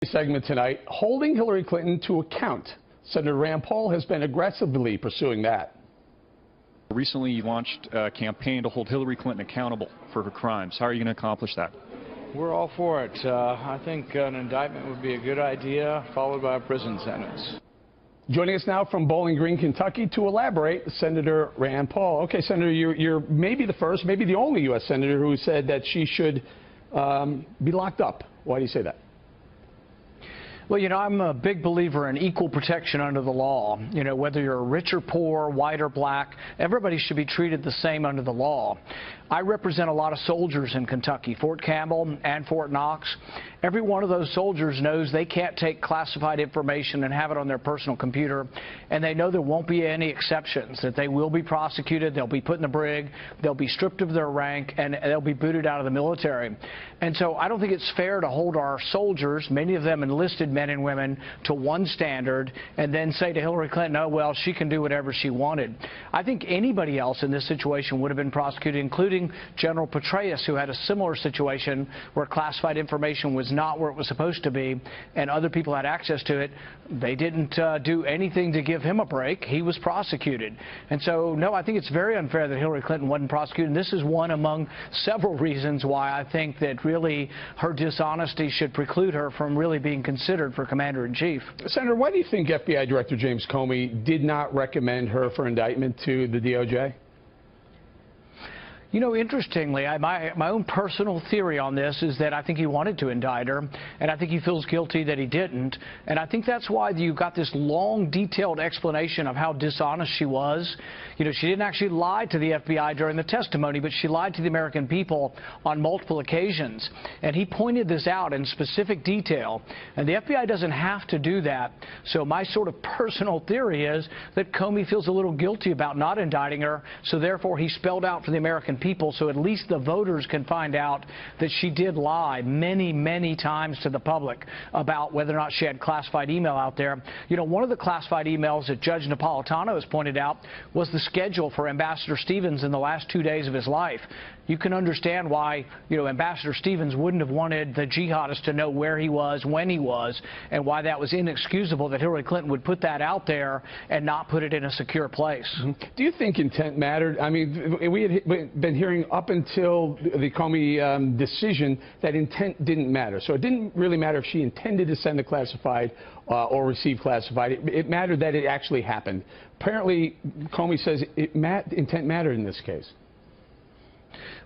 Segment tonight, holding Hillary Clinton to account. Senator Rand Paul has been aggressively pursuing that. Recently, you launched a campaign to hold Hillary Clinton accountable for her crimes. How are you going to accomplish that? We're all for it. I think an indictment would be a good idea, followed by a prison sentence. Joining us now from Bowling Green, Kentucky, to elaborate, Senator Rand Paul. Okay, Senator, you're maybe the first, maybe the only U.S. Senator who said that she should be locked up. Why do you say that? Well, you know, I'm a big believer in equal protection under the law. You know, whether you're rich or poor, white or black, everybody should be treated the same under the law. I represent a lot of soldiers in Kentucky, Fort Campbell and Fort Knox. Every one of those soldiers knows they can't take classified information and have it on their personal computer, and they know there won't be any exceptions, that they will be prosecuted, they'll be put in the brig, they'll be stripped of their rank, and they'll be booted out of the military. And so I don't think it's fair to hold our soldiers, many of them enlisted men and women, to one standard and then say to Hillary Clinton, oh, well, she can do whatever she wanted. I think anybody else in this situation would have been prosecuted, including General Petraeus, who had a similar situation where classified information was not where it was supposed to be and other people had access to it. They didn't do anything to give him a break. He was prosecuted. And so, no, I think it's very unfair that Hillary Clinton wasn't prosecuted. And this is one among several reasons why I think that really her dishonesty should preclude her from really being considered for Commander-in-Chief. Senator, why do you think FBI Director James Comey did not recommend her for indictment to the DOJ? You know, interestingly, my own personal theory on this is that I think he wanted to indict her, and I think he feels guilty that he didn't. And I think that's why you got this long, detailed explanation of how dishonest she was. You know, she didn't actually lie to the FBI during the testimony, but she lied to the American people on multiple occasions. And he pointed this out in specific detail. And the FBI doesn't have to do that. So my sort of personal theory is that Comey feels a little guilty about not indicting her, so therefore he spelled out for the American people, so at least the voters can find out that she did lie many, many times to the public about whether or not she had classified email out there. You know, one of the classified emails that Judge Napolitano has pointed out was the schedule for Ambassador Stevens in the last 2 days of his life. You can understand why, you know, Ambassador Stevens wouldn't have wanted the jihadist to know where he was, when he was, and why that was inexcusable that Hillary Clinton would put that out there and not put it in a secure place. Do you think intent mattered? I mean, we had been hearing up until the Comey decision that intent didn't matter. So it didn't really matter if she intended to send the classified or receive classified. It mattered that it actually happened. Apparently, Comey says intent mattered in this case.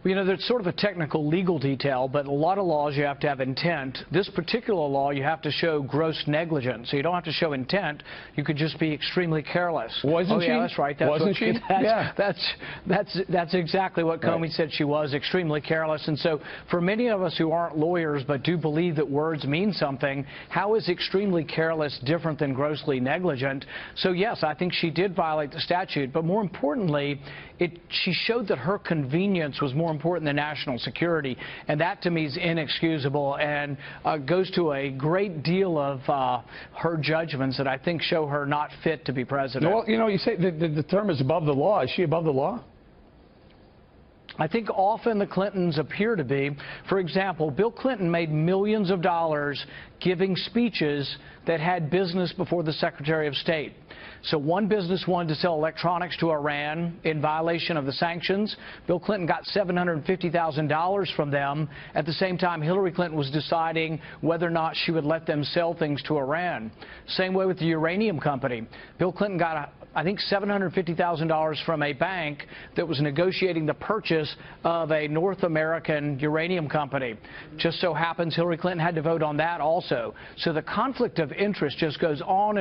Well, you know, there's sort of a technical legal detail, but a lot of laws you have to have intent. This particular law, you have to show gross negligence. So you don't have to show intent. You could just be extremely careless. Wasn't she? Yeah, that's right. Wasn't she? That's exactly what Comey said she was, extremely careless. And so for many of us who aren't lawyers but do believe that words mean something, how is extremely careless different than grossly negligent? So, yes, I think she did violate the statute. But more importantly, she showed that her convenience was more important than national security, and that to me is inexcusable and goes to a great deal of her judgments that I think show her not fit to be president. Well, you know, you say the term is above the law. Is she above the law? I think often the Clintons appear to be. For example, Bill Clinton made millions of dollars giving speeches that had business before the Secretary of State. So one business wanted to sell electronics to Iran in violation of the sanctions. Bill Clinton got $750,000 from them. At the same time, Hillary Clinton was deciding whether or not she would let them sell things to Iran. Same way with the uranium company. Bill Clinton got I think $750,000 from a bank that was negotiating the purchase of a North American uranium company. Just so happens Hillary Clinton had to vote on that also. So the conflict of interest just goes on,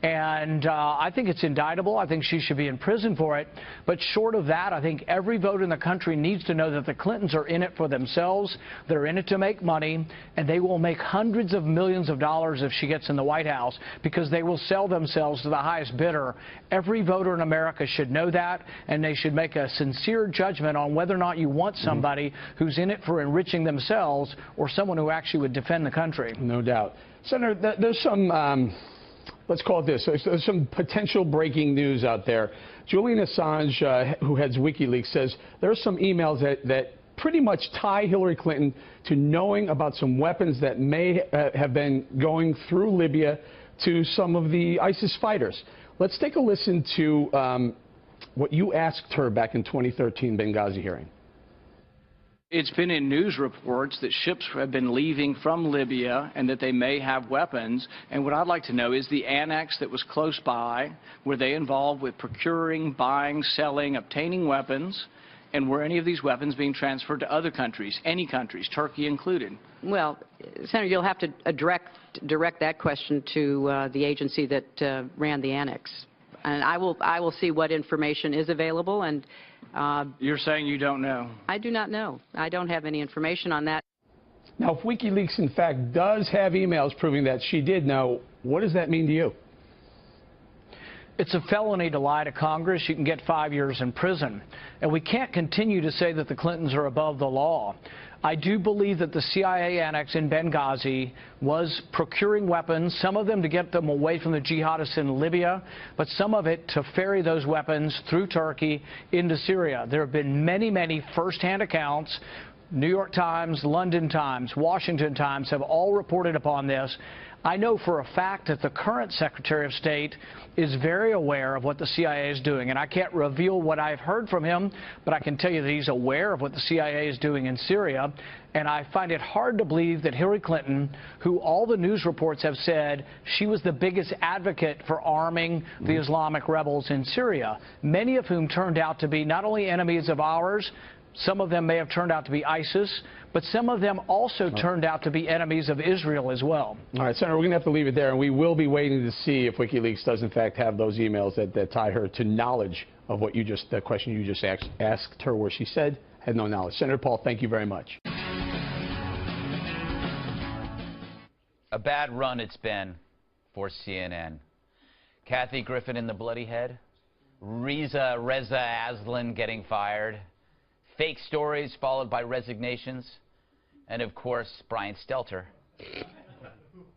and I think it's indictable. I think she should be in prison for it. But short of that, I think every voter in the country needs to know that the Clintons are in it for themselves. They're in it to make money, and they will make hundreds of millions of dollars if she gets in the White House, because they will sell themselves to the highest bidder. Every voter in America should know that, and they should make a sincere judgment on whether or not you want somebody who's in it for enriching themselves or someone who actually would defend the country. No doubt. Senator, there's some, let's call it this, there's some potential breaking news out there. Julian Assange, who heads WikiLeaks, says there are some emails that pretty much tie Hillary Clinton to knowing about some weapons that may have been going through Libya to some of the ISIS fighters. Let's take a listen to what you asked her back in 2013 Benghazi hearing. It's been in news reports that ships have been leaving from Libya and that they may have weapons. And what I'd like to know is the annex that was close by, were they involved with procuring, buying, selling, obtaining weapons? And were any of these weapons being transferred to other countries, any countries, Turkey included? Well, Senator, you'll have to direct that question to the agency that ran the annex. And I will see what information is available. And you're saying you don't know? I do not know. I don't have any information on that. Now, if WikiLeaks, in fact, does have emails proving that she did know, what does that mean to you? It's a felony to lie to Congress. You can get 5 years in prison. And we can't continue to say that the Clintons are above the law. I do believe that the CIA annex in Benghazi was procuring weapons, some of them to get them away from the jihadists in Libya, but some of it to ferry those weapons through Turkey into Syria. There have been many, many first-hand accounts. New York Times, London Times, Washington Times have all reported upon this. I know for a fact that the current Secretary of State is very aware of what the CIA is doing, and I can't reveal what I've heard from him, but I can tell you that he's aware of what the CIA is doing in Syria, and I find it hard to believe that Hillary Clinton, who all the news reports have said she was the biggest advocate for arming the Islamic rebels in Syria, many of whom turned out to be not only enemies of ours, some of them may have turned out to be ISIS, but some of them also turned out to be enemies of Israel as well. All right, Senator, we're going to have to leave it there, and we will be waiting to see if WikiLeaks does, in fact, have those emails that tie her to knowledge of what you just, the question you just asked her, where she said had no knowledge. Senator Paul, thank you very much. A bad run it's been for CNN. Kathy Griffin in the bloody head, Reza Aslan getting fired, fake stories followed by resignations, and of course, Brian Stelter.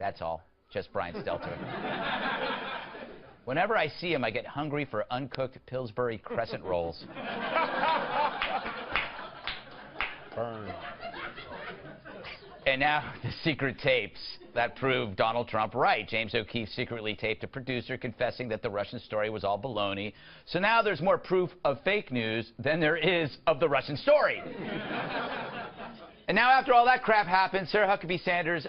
That's all, just Brian Stelter. Whenever I see him, I get hungry for uncooked Pillsbury crescent rolls. Burn. And now the secret tapes that proved Donald Trump right. James O'Keefe secretly taped a producer confessing that the Russian story was all baloney. So now there's more proof of fake news than there is of the Russian story. And now after all that crap happened, Sarah Huckabee Sanders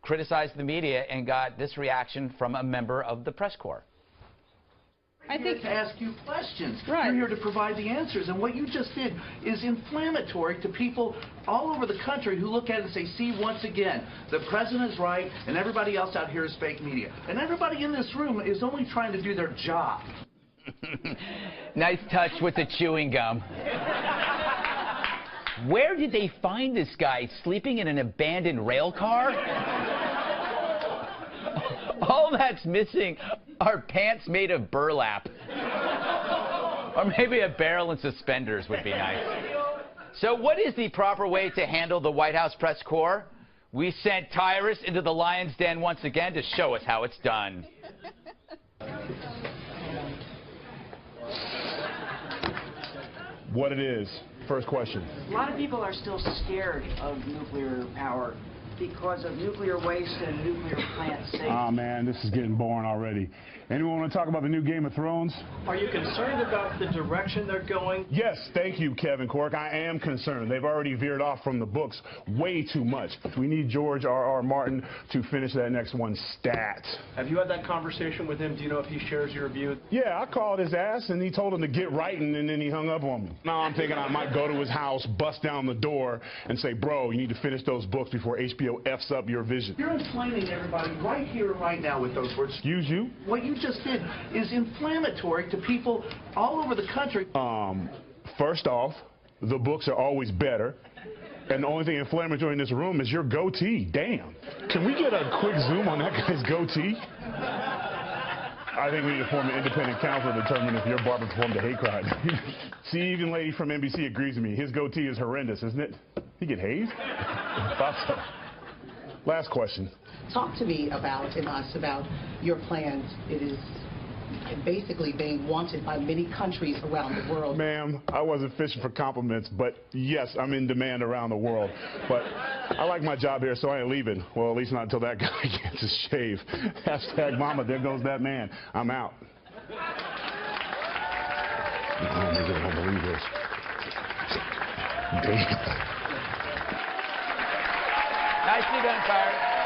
criticized the media and got this reaction from a member of the press corps. I'm here to ask you questions. Right. You're here to provide the answers. And what you just did is inflammatory to people all over the country who look at it and say, see, once again, the president is right and everybody else out here is fake media. And everybody in this room is only trying to do their job. Nice touch with the chewing gum. Where did they find this guy sleeping in an abandoned rail car? All that's missing are pants made of burlap. Or maybe a barrel and suspenders would be nice. So what is the proper way to handle the White House press corps? We sent Tyrus into the lion's den once again to show us how it's done. What it is. First question. A lot of people are still scared of nuclear power because of nuclear waste and nuclear plant safety. Ah, man, this is getting boring already. Anyone want to talk about the new Game of Thrones? Are you concerned about the direction they're going? Yes, thank you, Kevin Cork. I am concerned. They've already veered off from the books way too much. We need George R.R. Martin to finish that next one stat. Have you had that conversation with him? Do you know if he shares your view? Yeah, I called his ass, and he told him to get writing, and then he hung up on me. Now I'm thinking I might go to his house, bust down the door, and say, bro, you need to finish those books before HBO F's up your vision. You're inflaming everybody right here and right now with those words. Excuse you? What you just did is inflammatory to people all over the country. First off, the books are always better. And the only thing inflammatory in this room is your goatee. Damn. Can we get a quick zoom on that guy's goatee? I think we need to form an independent counsel to determine if your barber performed a hate crime. See, even lady from NBC agrees with me. His goatee is horrendous, isn't it? He get hazed? Thought so. Last question. Talk to me about, and us about, your plans. It is basically being wanted by many countries around the world. Ma'am, I wasn't fishing for compliments, but yes, I'm in demand around the world. But I like my job here, so I ain't leaving. Well, at least not until that guy gets his shave. Hashtag mama, there goes that man. I'm out. Oh, maybe I don't believe this. Damn. Nicely done, Fire.